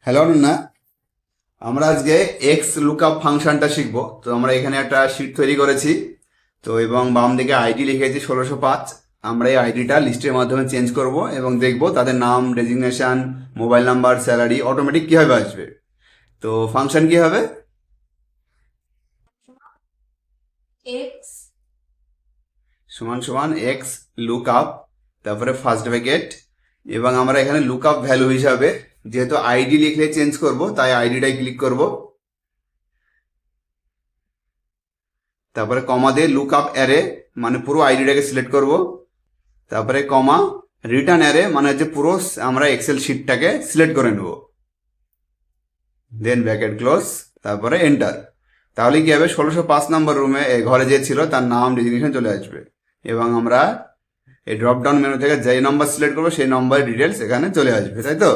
Hello না, আমরা আজকে এক্স লুকআপ ফাংশনটা শিখবো। তো আমরা এখানে একটা শিট তৈরি করেছি। তো এবং বাম দিকে আইডি লিখেছি 1605। আমরা এই আইডিটা লিস্টের মাধ্যমে চেঞ্জ করব এবং দেখব তাদের নাম, designation, mobile number, salary automatic কীভাবে আসবে। তো ফাংশন কি হবে? x সমান সমান এক্স লুকআপ, তারপরে ফার্স্ট ব্র্যাকেট, এবং আমরা এখানে লুকআপ ভ্যালু হিসাবে যেহেতু আইডি লিখলে চেঞ্জ করব তাই আইডিটাই ক্লিক করব। তারপরে কমা দিয়ে লুক আপ অ্যারে মানে পুরো আইডিটাকে সিলেক্ট করব। তারপরে কমা রিটার্ন অ্যারে মানে হচ্ছে পুরো আমরা এক্সেল শিটটাকে সিলেক্ট করে নেব। দেন ব্র্যাকেট ক্লোজ, তারপরে এন্টার। তাহলে কি হবে, 1605 নম্বর রুমে ঘরে যে ছিল তার নাম, ডেজিগনেশন চলে আসবে এবং আমরা এই ড্রপ ডাউন মেনু থেকে যে নম্বর সিলেক্ট করবো সেই নম্বরের ডিটেলস এখানে চলে আসবে, তাই তো?